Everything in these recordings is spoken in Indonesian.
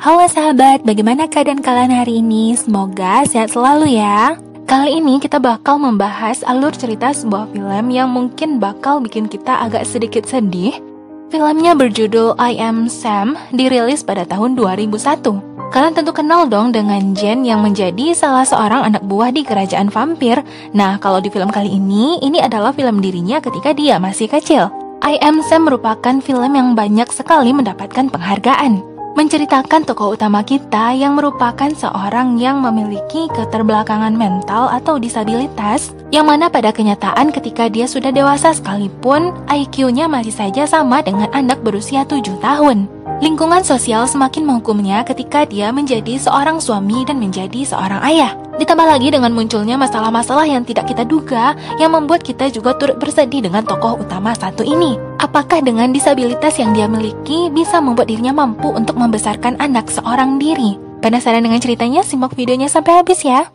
Halo sahabat, bagaimana keadaan kalian hari ini? Semoga sehat selalu ya. Kali ini kita bakal membahas alur cerita sebuah film yang mungkin bakal bikin kita agak sedikit sedih. Filmnya berjudul I Am Sam, dirilis pada tahun 2001. Kalian tentu kenal dong dengan Jane yang menjadi salah seorang anak buah di kerajaan vampir. Nah, kalau di film kali ini adalah film dirinya ketika dia masih kecil. I Am Sam merupakan film yang banyak sekali mendapatkan penghargaan. Menceritakan tokoh utama kita yang merupakan seorang yang memiliki keterbelakangan mental atau disabilitas, yang mana pada kenyataan ketika dia sudah dewasa sekalipun, IQ-nya masih saja sama dengan anak berusia 7 tahun. Lingkungan sosial semakin menghukumnya ketika dia menjadi seorang suami dan menjadi seorang ayah. Ditambah lagi dengan munculnya masalah-masalah yang tidak kita duga, yang membuat kita juga turut bersedih dengan tokoh utama satu ini. Apakah dengan disabilitas yang dia miliki bisa membuat dirinya mampu untuk membesarkan anak seorang diri? Penasaran dengan ceritanya? Simak videonya sampai habis ya.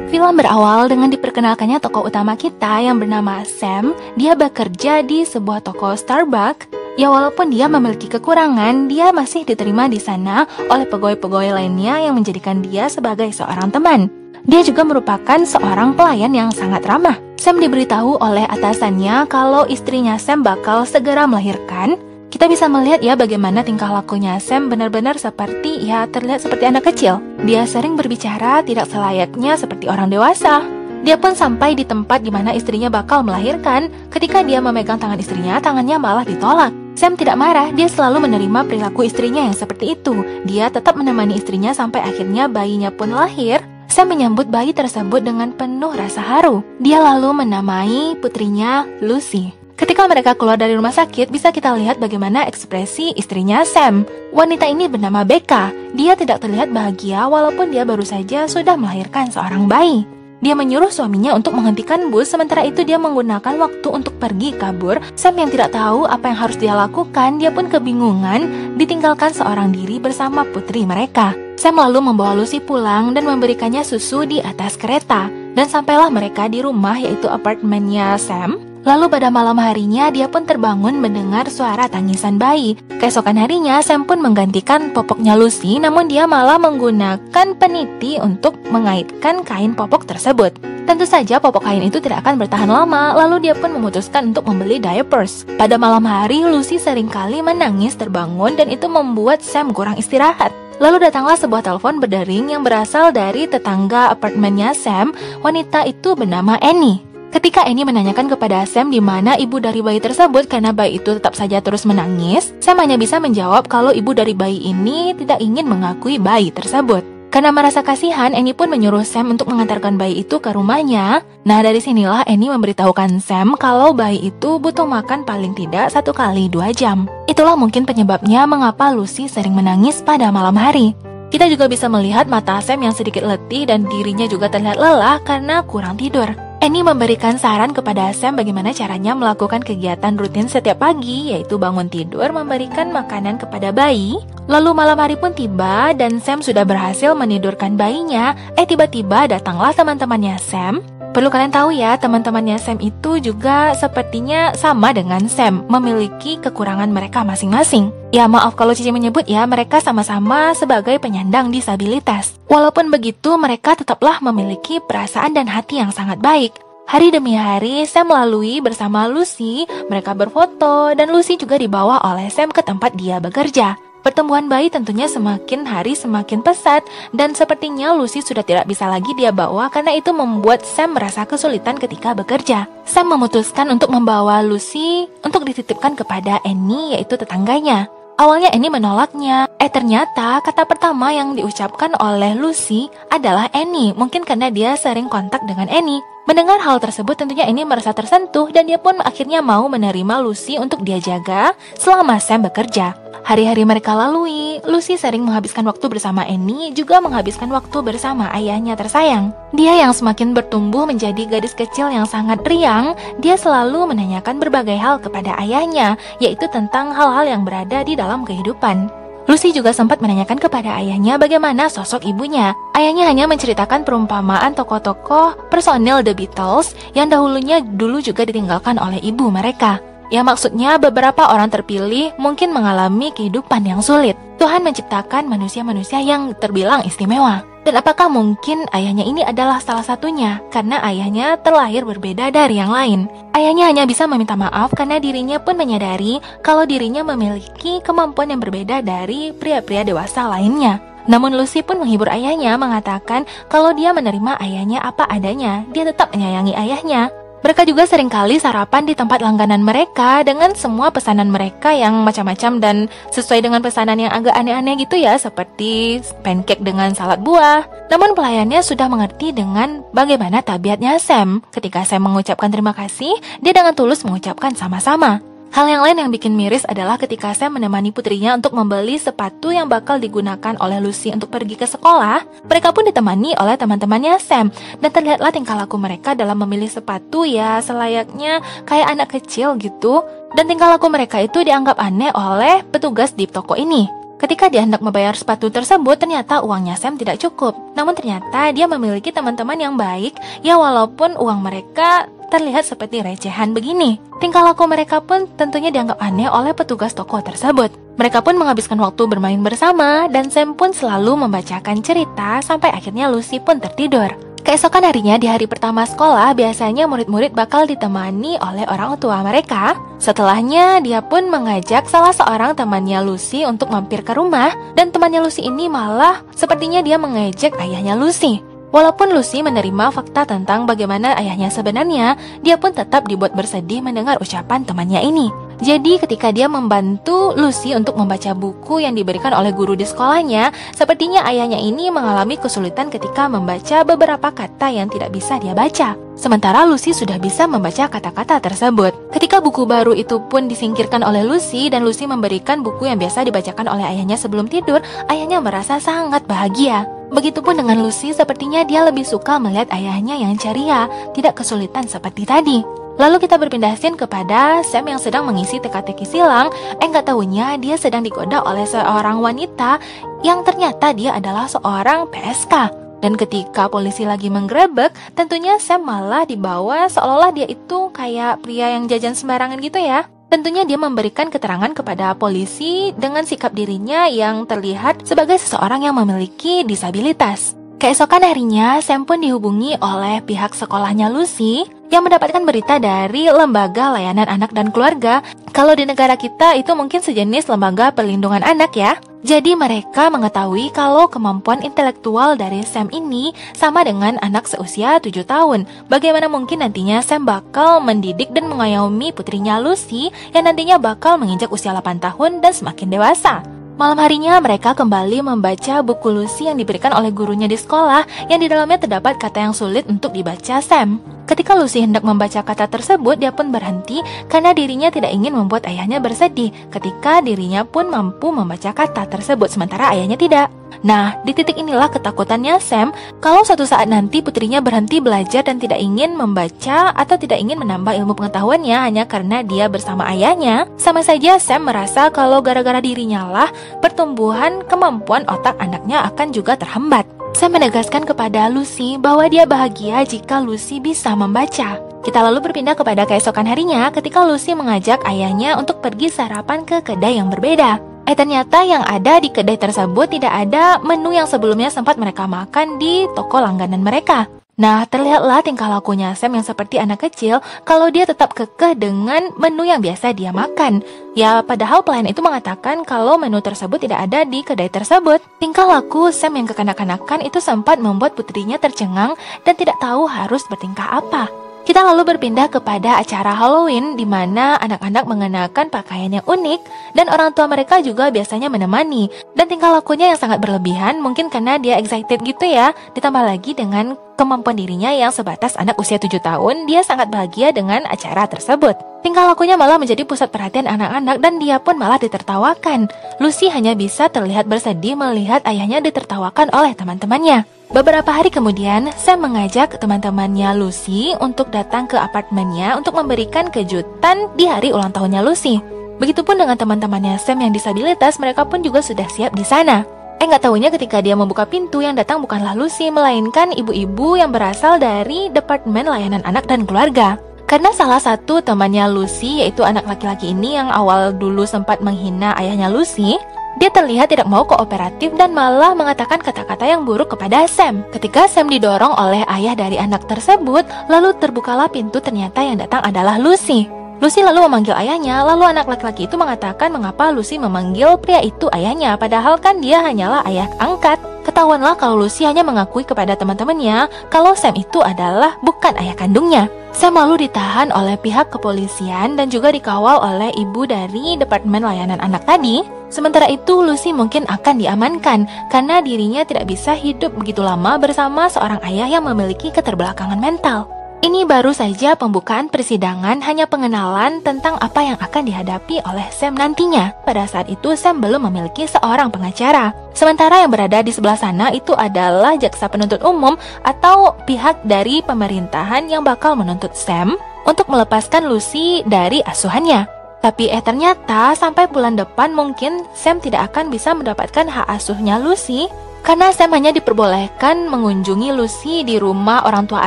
Film berawal dengan diperkenalkannya tokoh utama kita yang bernama Sam. Dia bekerja di sebuah toko Starbucks. Ya walaupun dia memiliki kekurangan, dia masih diterima di sana oleh pegawai-pegawai lainnya yang menjadikan dia sebagai seorang teman. Dia juga merupakan seorang pelayan yang sangat ramah. Sam diberitahu oleh atasannya kalau istrinya Sam bakal segera melahirkan. Kita bisa melihat ya bagaimana tingkah lakunya Sam benar-benar terlihat seperti anak kecil. Dia sering berbicara tidak selayaknya seperti orang dewasa. Dia pun sampai di tempat di mana istrinya bakal melahirkan. Ketika dia memegang tangan istrinya, tangannya malah ditolak. Sam tidak marah, dia selalu menerima perilaku istrinya yang seperti itu. Dia tetap menemani istrinya sampai akhirnya bayinya pun lahir. Sam menyambut bayi tersebut dengan penuh rasa haru. Dia lalu menamai putrinya Lucy. Ketika mereka keluar dari rumah sakit, bisa kita lihat bagaimana ekspresi istrinya Sam. Wanita ini bernama Becca. Dia tidak terlihat bahagia walaupun dia baru saja sudah melahirkan seorang bayi. Dia menyuruh suaminya untuk menghentikan bus, sementara itu dia menggunakan waktu untuk pergi kabur. Sam yang tidak tahu apa yang harus dia lakukan, dia pun kebingungan, ditinggalkan seorang diri bersama putri mereka. Sam lalu membawa Lucy pulang dan memberikannya susu di atas kereta. Dan sampailah mereka di rumah, yaitu apartemennya Sam. Lalu pada malam harinya dia pun terbangun mendengar suara tangisan bayi. Keesokan harinya Sam pun menggantikan popoknya Lucy, namun dia malah menggunakan peniti untuk mengaitkan kain popok tersebut. Tentu saja popok kain itu tidak akan bertahan lama, lalu dia pun memutuskan untuk membeli diapers. Pada malam hari Lucy seringkali menangis terbangun dan itu membuat Sam kurang istirahat. Lalu datanglah sebuah telepon berdering yang berasal dari tetangga apartemennya Sam. Wanita itu bernama Annie. Ketika Annie menanyakan kepada Sam di mana ibu dari bayi tersebut karena bayi itu tetap saja terus menangis, Sam hanya bisa menjawab kalau ibu dari bayi ini tidak ingin mengakui bayi tersebut. Karena merasa kasihan, Annie pun menyuruh Sam untuk mengantarkan bayi itu ke rumahnya. Nah, dari sinilah Annie memberitahukan Sam kalau bayi itu butuh makan paling tidak 1 kali 2 jam. Itulah mungkin penyebabnya mengapa Lucy sering menangis pada malam hari. Kita juga bisa melihat mata Sam yang sedikit letih dan dirinya juga terlihat lelah karena kurang tidur. Annie memberikan saran kepada Sam bagaimana caranya melakukan kegiatan rutin setiap pagi, yaitu bangun tidur, memberikan makanan kepada bayi. Lalu malam hari pun tiba dan Sam sudah berhasil menidurkan bayinya. Tiba-tiba datanglah teman-temannya Sam. Perlu kalian tahu ya, teman-temannya Sam itu juga sepertinya sama dengan Sam, memiliki kekurangan mereka masing-masing. Ya maaf kalau Cici menyebut ya, mereka sama-sama sebagai penyandang disabilitas. Walaupun begitu, mereka tetaplah memiliki perasaan dan hati yang sangat baik. Hari demi hari, Sam melalui bersama Lucy, mereka berfoto, dan Lucy juga dibawa oleh Sam ke tempat dia bekerja. Pertumbuhan bayi tentunya semakin hari semakin pesat, dan sepertinya Lucy sudah tidak bisa lagi dia bawa karena itu membuat Sam merasa kesulitan ketika bekerja. Sam memutuskan untuk membawa Lucy untuk dititipkan kepada Annie, yaitu tetangganya. Awalnya Annie menolaknya. Ternyata kata pertama yang diucapkan oleh Lucy adalah Annie, mungkin karena dia sering kontak dengan Annie. Mendengar hal tersebut tentunya Annie merasa tersentuh dan dia pun akhirnya mau menerima Lucy untuk dia jaga selama Sam bekerja. Hari-hari mereka lalui, Lucy sering menghabiskan waktu bersama Annie, juga menghabiskan waktu bersama ayahnya tersayang. Dia yang semakin bertumbuh menjadi gadis kecil yang sangat riang, dia selalu menanyakan berbagai hal kepada ayahnya, yaitu tentang hal-hal yang berada di dalam kehidupan. Lucy juga sempat menanyakan kepada ayahnya bagaimana sosok ibunya. Ayahnya hanya menceritakan perumpamaan tokoh-tokoh personil The Beatles yang dahulunya dulu juga ditinggalkan oleh ibu mereka. Ya, maksudnya beberapa orang terpilih mungkin mengalami kehidupan yang sulit. Tuhan menciptakan manusia-manusia yang terbilang istimewa. Dan apakah mungkin ayahnya ini adalah salah satunya? Karena ayahnya terlahir berbeda dari yang lain. Ayahnya hanya bisa meminta maaf karena dirinya pun menyadari kalau dirinya memiliki kemampuan yang berbeda dari pria-pria dewasa lainnya. Namun Lucy pun menghibur ayahnya, mengatakan kalau dia menerima ayahnya apa adanya, dia tetap menyayangi ayahnya. Mereka juga seringkali sarapan di tempat langganan mereka dengan semua pesanan mereka yang macam-macam dan sesuai dengan pesanan yang agak aneh-aneh gitu ya, seperti pancake dengan salad buah. Namun pelayannya sudah mengerti dengan bagaimana tabiatnya Sam. Ketika Sam mengucapkan terima kasih, dia dengan tulus mengucapkan sama-sama. Hal yang lain yang bikin miris adalah ketika Sam menemani putrinya untuk membeli sepatu yang bakal digunakan oleh Lucy untuk pergi ke sekolah. Mereka pun ditemani oleh teman-temannya Sam, dan terlihatlah tingkah laku mereka dalam memilih sepatu ya selayaknya kayak anak kecil gitu. Dan tingkah laku mereka itu dianggap aneh oleh petugas di toko ini. Ketika dia hendak membayar sepatu tersebut, ternyata uangnya Sam tidak cukup. Namun ternyata dia memiliki teman-teman yang baik, ya walaupun uang mereka terlihat seperti recehan begini. Tingkah laku mereka pun tentunya dianggap aneh oleh petugas toko tersebut. Mereka pun menghabiskan waktu bermain bersama, dan Sam pun selalu membacakan cerita sampai akhirnya Lucy pun tertidur. Keesokan harinya di hari pertama sekolah, biasanya murid-murid bakal ditemani oleh orang tua mereka. Setelahnya, dia pun mengajak salah seorang temannya Lucy untuk mampir ke rumah, dan temannya Lucy ini malah sepertinya dia mengejek ayahnya Lucy. Walaupun Lucy menerima fakta tentang bagaimana ayahnya sebenarnya, dia pun tetap dibuat bersedih mendengar ucapan temannya ini. Jadi ketika dia membantu Lucy untuk membaca buku yang diberikan oleh guru di sekolahnya, sepertinya ayahnya ini mengalami kesulitan ketika membaca beberapa kata yang tidak bisa dia baca. Sementara Lucy sudah bisa membaca kata-kata tersebut. Ketika buku baru itu pun disingkirkan oleh Lucy dan Lucy memberikan buku yang biasa dibacakan oleh ayahnya sebelum tidur, ayahnya merasa sangat bahagia. Begitupun dengan Lucy, sepertinya dia lebih suka melihat ayahnya yang ceria, tidak kesulitan seperti tadi. Lalu kita berpindah scene kepada Sam yang sedang mengisi teka-teki silang. Nggak tahunya dia sedang digoda oleh seorang wanita yang ternyata dia adalah seorang PSK. Dan ketika polisi lagi menggerebek, tentunya Sam malah dibawa seolah-olah dia itu kayak pria yang jajan sembarangan gitu ya. Tentunya dia memberikan keterangan kepada polisi dengan sikap dirinya yang terlihat sebagai seseorang yang memiliki disabilitas. Keesokan harinya, Sam pun dihubungi oleh pihak sekolahnya Lucy yang mendapatkan berita dari Lembaga Layanan Anak dan Keluarga. Kalau di negara kita itu mungkin sejenis lembaga perlindungan anak ya. Jadi mereka mengetahui kalau kemampuan intelektual dari Sam ini sama dengan anak seusia 7 tahun. Bagaimana mungkin nantinya Sam bakal mendidik dan mengayomi putrinya Lucy yang nantinya bakal menginjak usia 8 tahun dan semakin dewasa. Malam harinya mereka kembali membaca buku Lucy yang diberikan oleh gurunya di sekolah yang di dalamnya terdapat kata yang sulit untuk dibaca Sam. Ketika Lucy hendak membaca kata tersebut, dia pun berhenti karena dirinya tidak ingin membuat ayahnya bersedih ketika dirinya pun mampu membaca kata tersebut sementara ayahnya tidak. Nah, di titik inilah ketakutannya Sam kalau suatu saat nanti putrinya berhenti belajar dan tidak ingin membaca atau tidak ingin menambah ilmu pengetahuannya hanya karena dia bersama ayahnya. Sama saja Sam merasa kalau gara-gara dirinya lah pertumbuhan kemampuan otak anaknya akan juga terhambat. Sam menegaskan kepada Lucy bahwa dia bahagia jika Lucy bisa membaca. Kita lalu berpindah kepada keesokan harinya ketika Lucy mengajak ayahnya untuk pergi sarapan ke kedai yang berbeda. Ternyata yang ada di kedai tersebut tidak ada menu yang sebelumnya sempat mereka makan di toko langganan mereka. Nah, terlihatlah tingkah lakunya Sam yang seperti anak kecil kalau dia tetap kekeh dengan menu yang biasa dia makan. Ya, padahal pelayan itu mengatakan kalau menu tersebut tidak ada di kedai tersebut. Tingkah laku Sam yang kekanak-kanakan itu sempat membuat putrinya tercengang dan tidak tahu harus bertingkah apa. Kita lalu berpindah kepada acara Halloween di mana anak-anak mengenakan pakaian yang unik dan orang tua mereka juga biasanya menemani. Dan tingkah lakunya yang sangat berlebihan mungkin karena dia excited gitu ya. Ditambah lagi dengan kemampuan dirinya yang sebatas anak usia 7 tahun, dia sangat bahagia dengan acara tersebut. Tingkah lakunya malah menjadi pusat perhatian anak-anak dan dia pun malah ditertawakan. Lucy hanya bisa terlihat bersedih melihat ayahnya ditertawakan oleh teman-temannya. Beberapa hari kemudian, Sam mengajak teman-temannya Lucy untuk datang ke apartemennya untuk memberikan kejutan di hari ulang tahunnya Lucy. Begitupun dengan teman-temannya Sam yang disabilitas, mereka pun juga sudah siap di sana. Nggak taunya ketika dia membuka pintu, yang datang bukanlah Lucy, melainkan ibu-ibu yang berasal dari Departemen Layanan Anak dan Keluarga. Karena salah satu temannya Lucy, yaitu anak laki-laki ini yang awal dulu sempat menghina ayahnya Lucy, dia terlihat tidak mau kooperatif dan malah mengatakan kata-kata yang buruk kepada Sam. Ketika Sam didorong oleh ayah dari anak tersebut, lalu terbukalah pintu, ternyata yang datang adalah Lucy. Lucy lalu memanggil ayahnya, lalu anak laki-laki itu mengatakan mengapa Lucy memanggil pria itu ayahnya, padahal kan dia hanyalah ayah angkat. Ketahuanlah kalau Lucy hanya mengakui kepada teman-temannya kalau Sam itu adalah bukan ayah kandungnya. Sam lalu ditahan oleh pihak kepolisian dan juga dikawal oleh ibu dari Departemen Layanan Anak tadi. Sementara itu Lucy mungkin akan diamankan karena dirinya tidak bisa hidup begitu lama bersama seorang ayah yang memiliki keterbelakangan mental. Ini baru saja pembukaan persidangan, hanya pengenalan tentang apa yang akan dihadapi oleh Sam nantinya. Pada saat itu Sam belum memiliki seorang pengacara. Sementara yang berada di sebelah sana itu adalah jaksa penuntut umum atau pihak dari pemerintahan yang bakal menuntut Sam untuk melepaskan Lucy dari asuhannya. Tapi ternyata sampai bulan depan mungkin Sam tidak akan bisa mendapatkan hak asuhnya Lucy, karena Sam hanya diperbolehkan mengunjungi Lucy di rumah orang tua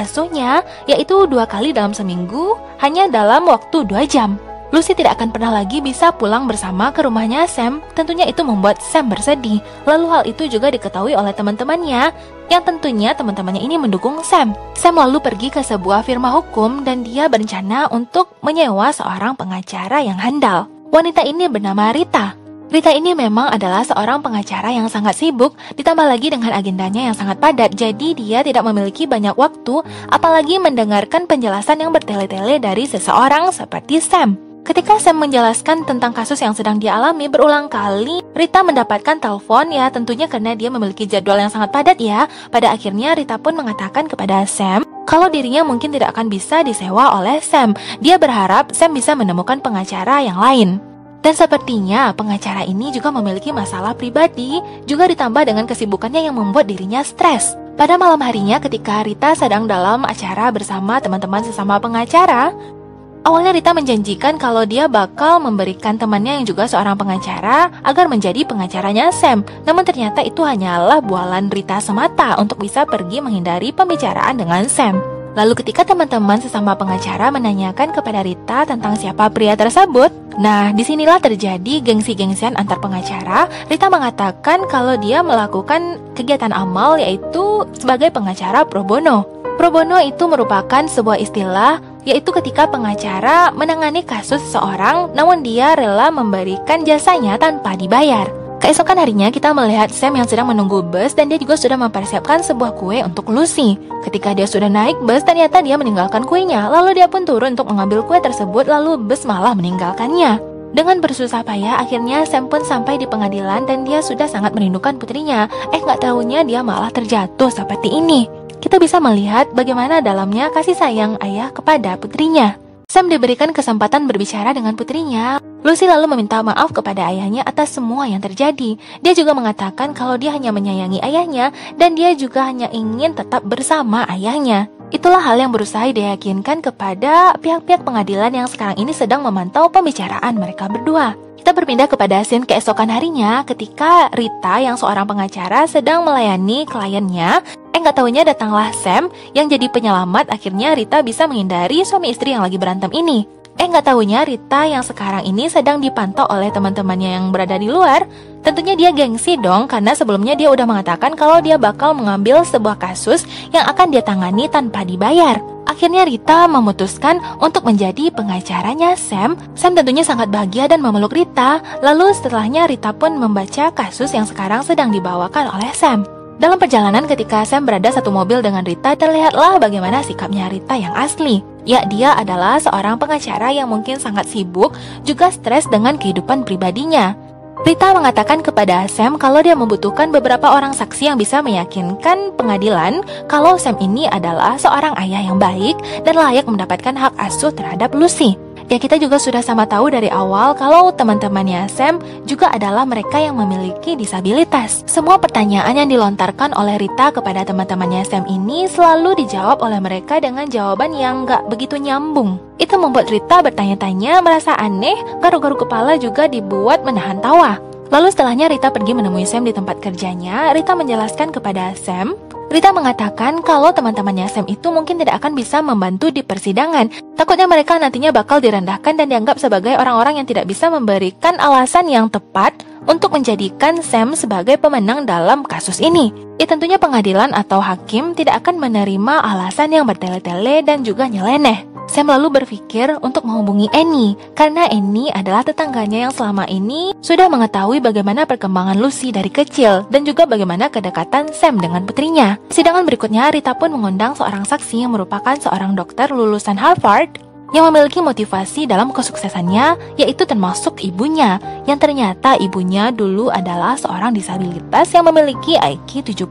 asuhnya, yaitu 2 kali dalam seminggu, hanya dalam waktu 2 jam. Lucy tidak akan pernah lagi bisa pulang bersama ke rumahnya Sam. Tentunya itu membuat Sam bersedih. Lalu hal itu juga diketahui oleh teman-temannya, yang tentunya teman-temannya ini mendukung Sam. Sam lalu pergi ke sebuah firma hukum dan dia berencana untuk menyewa seorang pengacara yang handal. Wanita ini bernama Rita. Rita ini memang adalah seorang pengacara yang sangat sibuk, ditambah lagi dengan agendanya yang sangat padat, jadi dia tidak memiliki banyak waktu, apalagi mendengarkan penjelasan yang bertele-tele dari seseorang seperti Sam. Ketika Sam menjelaskan tentang kasus yang sedang dia alami berulang kali, Rita mendapatkan telepon, ya tentunya karena dia memiliki jadwal yang sangat padat ya. Pada akhirnya Rita pun mengatakan kepada Sam kalau dirinya mungkin tidak akan bisa disewa oleh Sam. Dia berharap Sam bisa menemukan pengacara yang lain. Dan sepertinya pengacara ini juga memiliki masalah pribadi, juga ditambah dengan kesibukannya yang membuat dirinya stres. Pada malam harinya ketika Rita sedang dalam acara bersama teman-teman sesama pengacara, awalnya Rita menjanjikan kalau dia bakal memberikan temannya yang juga seorang pengacara agar menjadi pengacaranya Sam. Namun ternyata itu hanyalah bualan Rita semata untuk bisa pergi menghindari pembicaraan dengan Sam. Lalu ketika teman-teman sesama pengacara menanyakan kepada Rita tentang siapa pria tersebut, nah disinilah terjadi gengsi-gengsian antar pengacara. Rita mengatakan kalau dia melakukan kegiatan amal yaitu sebagai pengacara pro bono. Pro bono itu merupakan sebuah istilah, yaitu ketika pengacara menangani kasus seseorang namun dia rela memberikan jasanya tanpa dibayar. Keesokan harinya kita melihat Sam yang sedang menunggu bus dan dia juga sudah mempersiapkan sebuah kue untuk Lucy. Ketika dia sudah naik bus, ternyata dia meninggalkan kuenya. Lalu dia pun turun untuk mengambil kue tersebut, lalu bus malah meninggalkannya. Dengan bersusah payah, akhirnya Sam pun sampai di pengadilan dan dia sudah sangat merindukan putrinya. Nggak tahunya dia malah terjatuh seperti ini. Kita bisa melihat bagaimana dalamnya kasih sayang ayah kepada putrinya. Sam diberikan kesempatan berbicara dengan putrinya. Lucy lalu meminta maaf kepada ayahnya atas semua yang terjadi. Dia juga mengatakan kalau dia hanya menyayangi ayahnya dan dia juga hanya ingin tetap bersama ayahnya. Itulah hal yang berusaha diyakinkan kepada pihak-pihak pengadilan yang sekarang ini sedang memantau pembicaraan mereka berdua. Kita berpindah kepada scene keesokan harinya ketika Rita yang seorang pengacara sedang melayani kliennya. Nggak tahunya datanglah Sam yang jadi penyelamat. Akhirnya Rita bisa menghindari suami istri yang lagi berantem ini. Nggak tahunya Rita yang sekarang ini sedang dipantau oleh teman-temannya yang berada di luar. Tentunya dia gengsi dong, karena sebelumnya dia udah mengatakan kalau dia bakal mengambil sebuah kasus yang akan dia tangani tanpa dibayar. Akhirnya Rita memutuskan untuk menjadi pengacaranya Sam. Sam tentunya sangat bahagia dan memeluk Rita. Lalu setelahnya Rita pun membaca kasus yang sekarang sedang dibawakan oleh Sam. Dalam perjalanan ketika Sam berada satu mobil dengan Rita, terlihatlah bagaimana sikapnya Rita yang asli. Ya, dia adalah seorang pengacara yang mungkin sangat sibuk, juga stres dengan kehidupan pribadinya. Rita mengatakan kepada Sam kalau dia membutuhkan beberapa orang saksi yang bisa meyakinkan pengadilan kalau Sam ini adalah seorang ayah yang baik dan layak mendapatkan hak asuh terhadap Lucy. Ya kita juga sudah sama tahu dari awal kalau teman-temannya Sam juga adalah mereka yang memiliki disabilitas. Semua pertanyaan yang dilontarkan oleh Rita kepada teman-temannya Sam ini selalu dijawab oleh mereka dengan jawaban yang gak begitu nyambung. Itu membuat Rita bertanya-tanya, merasa aneh, garuk-garuk kepala juga dibuat menahan tawa. Lalu setelahnya Rita pergi menemui Sam di tempat kerjanya. Rita menjelaskan kepada Sam, Rita mengatakan kalau teman-temannya Sam itu mungkin tidak akan bisa membantu di persidangan. Takutnya mereka nantinya bakal direndahkan dan dianggap sebagai orang-orang yang tidak bisa memberikan alasan yang tepat untuk menjadikan Sam sebagai pemenang dalam kasus ini. Tentunya pengadilan atau hakim tidak akan menerima alasan yang bertele-tele dan juga nyeleneh. Sam lalu berpikir untuk menghubungi Annie, karena Annie adalah tetangganya yang selama ini sudah mengetahui bagaimana perkembangan Lucy dari kecil dan juga bagaimana kedekatan Sam dengan putrinya. Sidangan berikutnya, Rita pun mengundang seorang saksi yang merupakan seorang dokter lulusan Harvard yang memiliki motivasi dalam kesuksesannya, yaitu termasuk ibunya, yang ternyata ibunya dulu adalah seorang disabilitas yang memiliki IQ 70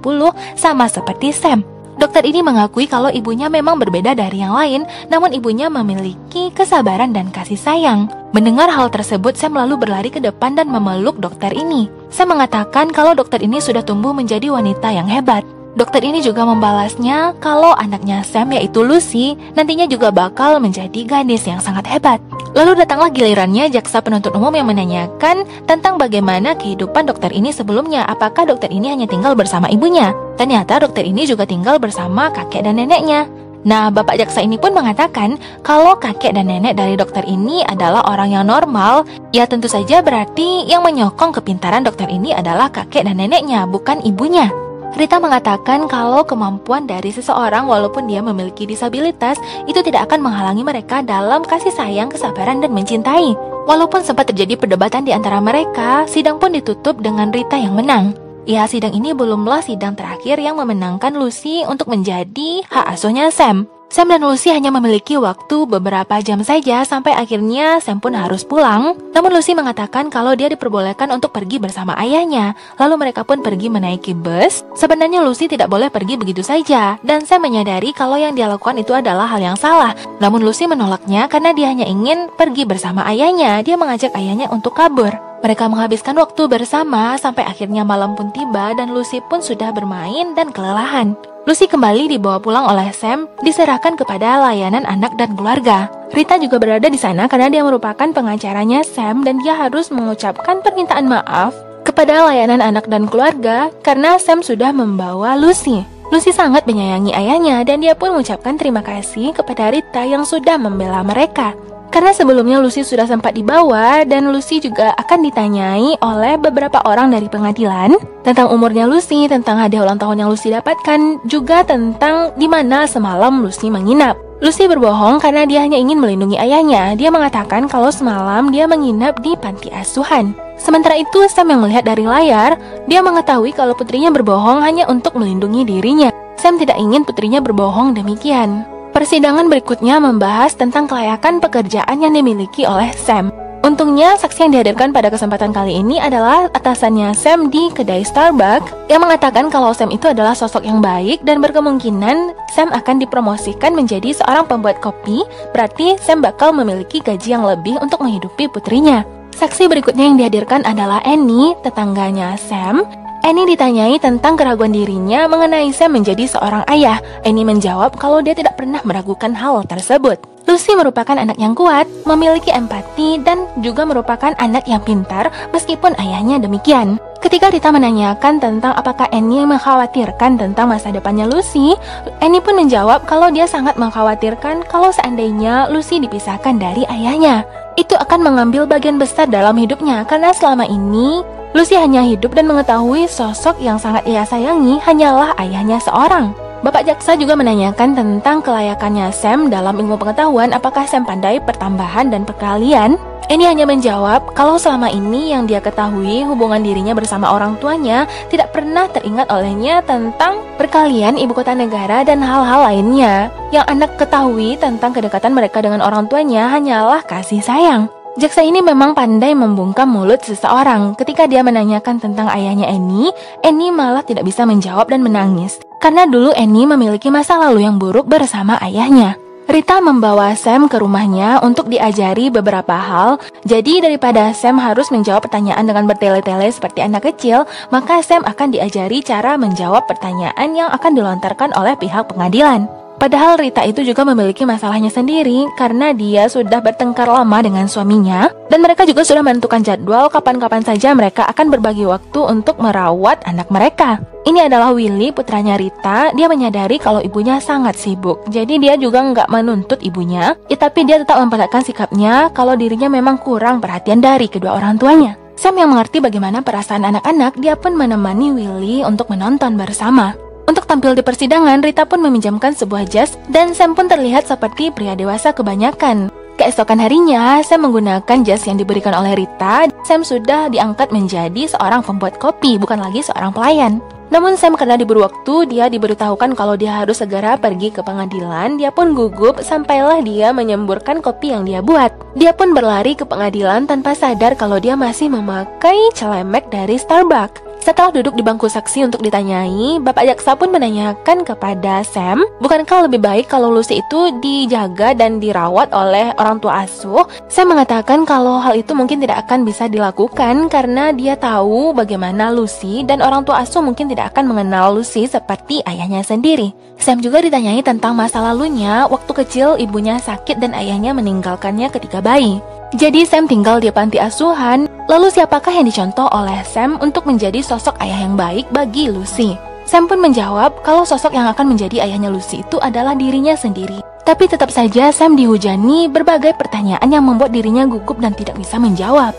sama seperti Sam. Dokter ini mengakui kalau ibunya memang berbeda dari yang lain, namun ibunya memiliki kesabaran dan kasih sayang. Mendengar hal tersebut, Sam lalu berlari ke depan dan memeluk dokter ini. Sam mengatakan kalau dokter ini sudah tumbuh menjadi wanita yang hebat. Dokter ini juga membalasnya kalau anaknya Sam, yaitu Lucy, nantinya juga bakal menjadi gadis yang sangat hebat. Lalu datanglah gilirannya jaksa penuntut umum yang menanyakan tentang bagaimana kehidupan dokter ini sebelumnya. Apakah dokter ini hanya tinggal bersama ibunya? Ternyata dokter ini juga tinggal bersama kakek dan neneknya. Nah, bapak jaksa ini pun mengatakan kalau kakek dan nenek dari dokter ini adalah orang yang normal. Ya tentu saja berarti yang menyokong kepintaran dokter ini adalah kakek dan neneknya, bukan ibunya. Rita mengatakan kalau kemampuan dari seseorang walaupun dia memiliki disabilitas itu tidak akan menghalangi mereka dalam kasih sayang, kesabaran, dan mencintai. Walaupun sempat terjadi perdebatan di antara mereka, sidang pun ditutup dengan Rita yang menang. Ya, sidang ini belumlah sidang terakhir yang memenangkan Lucy untuk menjadi hak asuhnya Sam. Sam dan Lucy hanya memiliki waktu beberapa jam saja sampai akhirnya Sam pun harus pulang. Namun Lucy mengatakan kalau dia diperbolehkan untuk pergi bersama ayahnya. Lalu mereka pun pergi menaiki bus. Sebenarnya Lucy tidak boleh pergi begitu saja, dan Sam menyadari kalau yang dia lakukan itu adalah hal yang salah. Namun Lucy menolaknya karena dia hanya ingin pergi bersama ayahnya. Dia mengajak ayahnya untuk kabur. Mereka menghabiskan waktu bersama sampai akhirnya malam pun tiba dan Lucy pun sudah bermain dan kelelahan. Lucy kembali dibawa pulang oleh Sam, diserahkan kepada layanan anak dan keluarga. Rita juga berada di sana karena dia merupakan pengacaranya Sam dan dia harus mengucapkan permintaan maaf kepada layanan anak dan keluarga karena Sam sudah membawa Lucy. Lucy sangat menyayangi ayahnya dan dia pun mengucapkan terima kasih kepada Rita yang sudah membela mereka. Karena sebelumnya Lucy sudah sempat dibawa dan Lucy juga akan ditanyai oleh beberapa orang dari pengadilan tentang umurnya Lucy, tentang hadiah ulang tahun yang Lucy dapatkan, juga tentang di mana semalam Lucy menginap. Lucy berbohong karena dia hanya ingin melindungi ayahnya. Dia mengatakan kalau semalam dia menginap di panti asuhan. Sementara itu Sam yang melihat dari layar, dia mengetahui kalau putrinya berbohong hanya untuk melindungi dirinya. Sam tidak ingin putrinya berbohong demikian. Persidangan berikutnya membahas tentang kelayakan pekerjaan yang dimiliki oleh Sam. Untungnya, saksi yang dihadirkan pada kesempatan kali ini adalah atasannya Sam di kedai Starbucks yang mengatakan kalau Sam itu adalah sosok yang baik dan berkemungkinan Sam akan dipromosikan menjadi seorang pembuat kopi, berarti Sam bakal memiliki gaji yang lebih untuk menghidupi putrinya. Saksi berikutnya yang dihadirkan adalah Annie, tetangganya Sam. Annie ditanyai tentang keraguan dirinya mengenai Sam menjadi seorang ayah. Annie menjawab kalau dia tidak pernah meragukan hal tersebut. Lucy merupakan anak yang kuat, memiliki empati, dan juga merupakan anak yang pintar meskipun ayahnya demikian. Ketika Rita menanyakan tentang apakah Annie mengkhawatirkan tentang masa depannya Lucy, Annie pun menjawab kalau dia sangat mengkhawatirkan kalau seandainya Lucy dipisahkan dari ayahnya. Itu akan mengambil bagian besar dalam hidupnya karena selama ini Lucy hanya hidup dan mengetahui sosok yang sangat ia sayangi hanyalah ayahnya seorang. Bapak jaksa juga menanyakan tentang kelayakannya Sam dalam ilmu pengetahuan, apakah Sam pandai pertambahan dan perkalian. Annie hanya menjawab kalau selama ini yang dia ketahui hubungan dirinya bersama orang tuanya tidak pernah teringat olehnya tentang perkalian ibu kota negara dan hal-hal lainnya. Yang anak ketahui tentang kedekatan mereka dengan orang tuanya hanyalah kasih sayang. Jaksa ini memang pandai membungkam mulut seseorang. Ketika dia menanyakan tentang ayahnya Annie malah tidak bisa menjawab dan menangis. Karena dulu Annie memiliki masa lalu yang buruk bersama ayahnya. Rita membawa Sam ke rumahnya untuk diajari beberapa hal. Jadi daripada Sam harus menjawab pertanyaan dengan bertele-tele seperti anak kecil, maka Sam akan diajari cara menjawab pertanyaan yang akan dilontarkan oleh pihak pengadilan. Padahal Rita itu juga memiliki masalahnya sendiri karena dia sudah bertengkar lama dengan suaminya dan mereka juga sudah menentukan jadwal kapan-kapan saja mereka akan berbagi waktu untuk merawat anak mereka. Ini adalah Willy, putranya Rita. Dia menyadari kalau ibunya sangat sibuk, jadi dia juga nggak menuntut ibunya, tapi dia tetap memperlihatkan sikapnya kalau dirinya memang kurang perhatian dari kedua orang tuanya. Sam yang mengerti bagaimana perasaan anak-anak, dia pun menemani Willy untuk menonton bersama. Untuk tampil di persidangan, Rita pun meminjamkan sebuah jas dan Sam pun terlihat seperti pria dewasa kebanyakan. Keesokan harinya, Sam menggunakan jas yang diberikan oleh Rita. Sam sudah diangkat menjadi seorang pembuat kopi, bukan lagi seorang pelayan. Namun Sam karena diburu waktu, dia diberitahukan kalau dia harus segera pergi ke pengadilan. Dia pun gugup sampailah dia menyemburkan kopi yang dia buat. Dia pun berlari ke pengadilan tanpa sadar kalau dia masih memakai celemek dari Starbucks. Setelah duduk di bangku saksi untuk ditanyai, Bapak Jaksa pun menanyakan kepada Sam, bukankah lebih baik kalau Lucy itu dijaga dan dirawat oleh orang tua asuh? Sam mengatakan kalau hal itu mungkin tidak akan bisa dilakukan karena dia tahu bagaimana Lucy dan orang tua asuh mungkin tidak akan mengenal Lucy seperti ayahnya sendiri. Sam juga ditanyai tentang masa lalunya, waktu kecil ibunya sakit dan ayahnya meninggalkannya ketika bayi. Jadi Sam tinggal di panti asuhan. Lalu siapakah yang dicontoh oleh Sam untuk menjadi sosok ayah yang baik bagi Lucy? Sam pun menjawab kalau sosok yang akan menjadi ayahnya Lucy itu adalah dirinya sendiri. Tapi tetap saja Sam dihujani berbagai pertanyaan yang membuat dirinya gugup dan tidak bisa menjawab.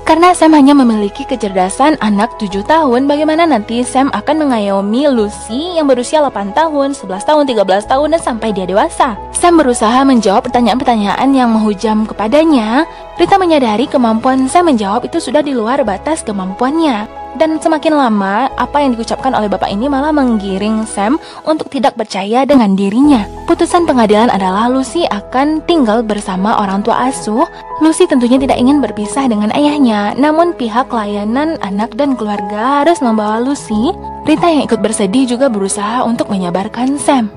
Karena Sam hanya memiliki kecerdasan anak 7 tahun, bagaimana nanti Sam akan mengayomi Lucy yang berusia 8 tahun, 11 tahun, 13 tahun, dan sampai dia dewasa? Sam berusaha menjawab pertanyaan-pertanyaan yang menghujam kepadanya. Rita menyadari kemampuan Sam menjawab itu sudah di luar batas kemampuannya. Dan semakin lama, apa yang diucapkan oleh bapak ini malah menggiring Sam untuk tidak percaya dengan dirinya. Putusan pengadilan adalah Lucy akan tinggal bersama orang tua asuh. Lucy tentunya tidak ingin berpisah dengan ayahnya, namun pihak layanan anak dan keluarga harus membawa Lucy. Rita yang ikut bersedih juga berusaha untuk menyabarkan Sam.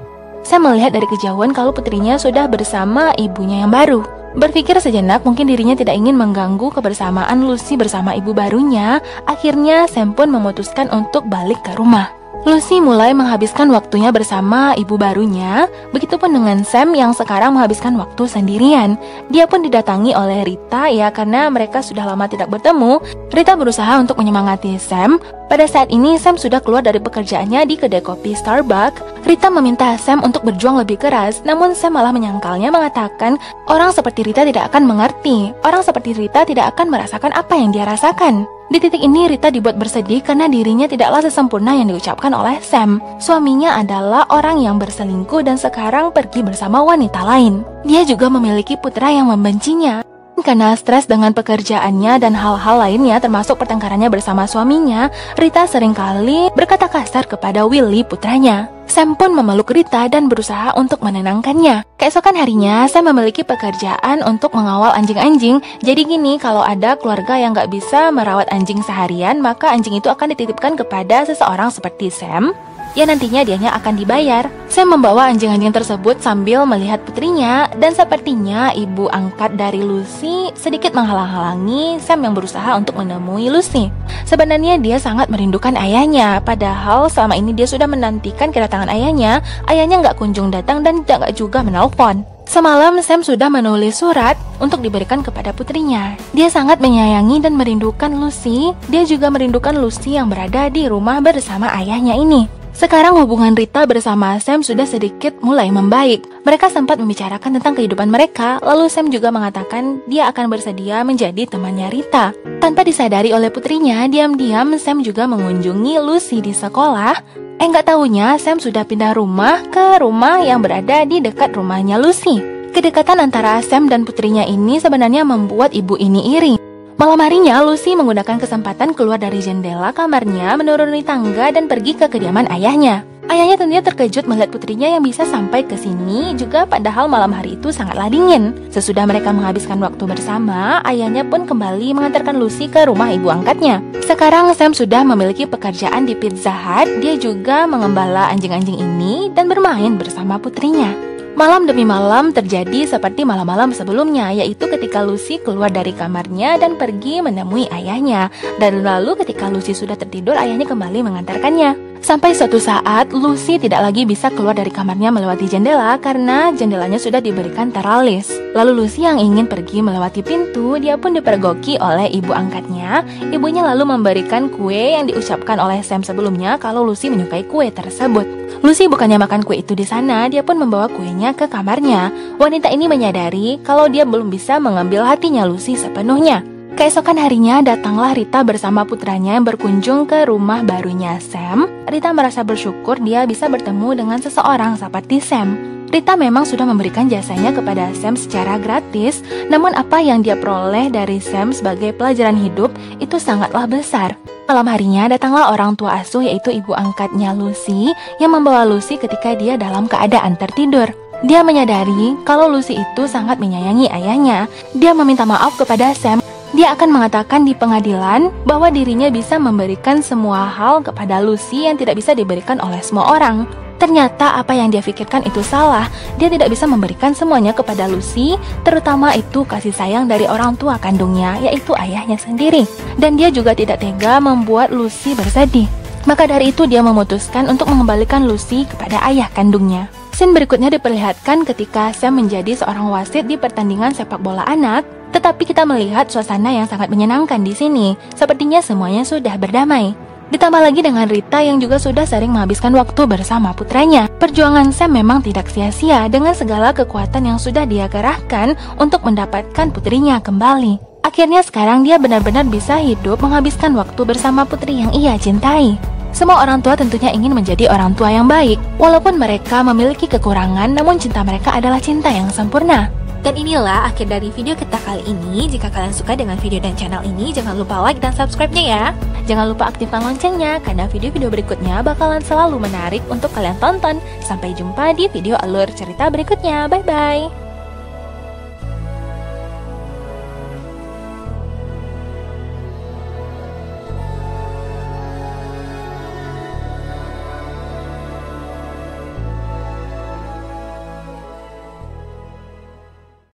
Sam melihat dari kejauhan kalau putrinya sudah bersama ibunya yang baru. Berpikir sejenak mungkin dirinya tidak ingin mengganggu kebersamaan Lucy bersama ibu barunya. Akhirnya Sam pun memutuskan untuk balik ke rumah. Lucy mulai menghabiskan waktunya bersama ibu barunya. Begitupun dengan Sam yang sekarang menghabiskan waktu sendirian. Dia pun didatangi oleh Rita ya karena mereka sudah lama tidak bertemu. Rita berusaha untuk menyemangati Sam. Pada saat ini Sam sudah keluar dari pekerjaannya di kedai kopi Starbucks. Rita meminta Sam untuk berjuang lebih keras, namun Sam malah menyangkalnya mengatakan orang seperti Rita tidak akan mengerti. Orang seperti Rita tidak akan merasakan apa yang dia rasakan. Di titik ini Rita dibuat bersedih karena dirinya tidaklah sesempurna yang diucapkan oleh Sam. Suaminya adalah orang yang berselingkuh dan sekarang pergi bersama wanita lain. Dia juga memiliki putra yang membencinya. Karena stres dengan pekerjaannya dan hal-hal lainnya termasuk pertengkarannya bersama suaminya, Rita seringkali berkata kasar kepada Willy putranya. Sam pun memeluk Rita dan berusaha untuk menenangkannya. Keesokan harinya, Sam memiliki pekerjaan untuk mengawal anjing-anjing. Jadi gini, kalau ada keluarga yang gak bisa merawat anjing seharian, maka anjing itu akan dititipkan kepada seseorang seperti Sam. Ya nantinya dianya akan dibayar. Sam membawa anjing-anjing tersebut sambil melihat putrinya. Dan sepertinya ibu angkat dari Lucy sedikit menghalang-halangi Sam yang berusaha untuk menemui Lucy. Sebenarnya dia sangat merindukan ayahnya. Padahal selama ini dia sudah menantikan kedatangan ayahnya. Ayahnya nggak kunjung datang dan nggak juga menelpon. Semalam Sam sudah menulis surat untuk diberikan kepada putrinya. Dia sangat menyayangi dan merindukan Lucy. Dia juga merindukan Lucy yang berada di rumah bersama ayahnya ini. Sekarang hubungan Rita bersama Sam sudah sedikit mulai membaik. Mereka sempat membicarakan tentang kehidupan mereka, lalu Sam juga mengatakan dia akan bersedia menjadi temannya Rita. Tanpa disadari oleh putrinya, diam-diam Sam juga mengunjungi Lucy di sekolah. Nggak tahunya Sam sudah pindah rumah ke rumah yang berada di dekat rumahnya Lucy. Kedekatan antara Sam dan putrinya ini sebenarnya membuat ibu ini iri. Malam harinya, Lucy menggunakan kesempatan keluar dari jendela kamarnya, menuruni tangga dan pergi ke kediaman ayahnya. Ayahnya tentunya terkejut melihat putrinya yang bisa sampai ke sini, juga padahal malam hari itu sangatlah dingin. Sesudah mereka menghabiskan waktu bersama, ayahnya pun kembali mengantarkan Lucy ke rumah ibu angkatnya. Sekarang Sam sudah memiliki pekerjaan di Pizza Hut, dia juga mengembala anjing-anjing ini dan bermain bersama putrinya. Malam demi malam terjadi seperti malam-malam sebelumnya, yaitu ketika Lucy keluar dari kamarnya dan pergi menemui ayahnya. Dan lalu ketika Lucy sudah tertidur, ayahnya kembali mengantarkannya. Sampai suatu saat, Lucy tidak lagi bisa keluar dari kamarnya melewati jendela karena jendelanya sudah diberikan teralis. Lalu Lucy yang ingin pergi melewati pintu, dia pun dipergoki oleh ibu angkatnya. Ibunya lalu memberikan kue yang diucapkan oleh Sam sebelumnya kalau Lucy menyukai kue tersebut. Lucy bukannya makan kue itu di sana, dia pun membawa kuenya ke kamarnya. Wanita ini menyadari kalau dia belum bisa mengambil hatinya Lucy sepenuhnya. Keesokan harinya datanglah Rita bersama putranya yang berkunjung ke rumah barunya Sam. Rita merasa bersyukur dia bisa bertemu dengan seseorang seperti Sam. Rita memang sudah memberikan jasanya kepada Sam secara gratis, namun apa yang dia peroleh dari Sam sebagai pelajaran hidup itu sangatlah besar. Malam harinya datanglah orang tua asuh yaitu ibu angkatnya Lucy yang membawa Lucy ketika dia dalam keadaan tertidur. Dia menyadari kalau Lucy itu sangat menyayangi ayahnya. Dia meminta maaf kepada Sam. Dia akan mengatakan di pengadilan bahwa dirinya bisa memberikan semua hal kepada Lucy yang tidak bisa diberikan oleh semua orang. Ternyata apa yang dia pikirkan itu salah. Dia tidak bisa memberikan semuanya kepada Lucy, terutama itu kasih sayang dari orang tua kandungnya, yaitu ayahnya sendiri. Dan dia juga tidak tega membuat Lucy bersedih. Maka dari itu dia memutuskan untuk mengembalikan Lucy kepada ayah kandungnya. Scene berikutnya diperlihatkan ketika Sam menjadi seorang wasit di pertandingan sepak bola anak. Tetapi kita melihat suasana yang sangat menyenangkan di sini. Sepertinya semuanya sudah berdamai. Ditambah lagi dengan Rita yang juga sudah sering menghabiskan waktu bersama putranya. Perjuangan Sam memang tidak sia-sia dengan segala kekuatan yang sudah dia kerahkan untuk mendapatkan putrinya kembali. Akhirnya sekarang dia benar-benar bisa hidup menghabiskan waktu bersama putri yang ia cintai. Semua orang tua tentunya ingin menjadi orang tua yang baik. Walaupun mereka memiliki kekurangan, namun cinta mereka adalah cinta yang sempurna. Dan inilah akhir dari video kita kali ini. Jika kalian suka dengan video dan channel ini, jangan lupa like dan subscribe-nya ya. Jangan lupa aktifkan loncengnya, karena video-video berikutnya bakalan selalu menarik untuk kalian tonton. Sampai jumpa di video alur cerita berikutnya. Bye-bye.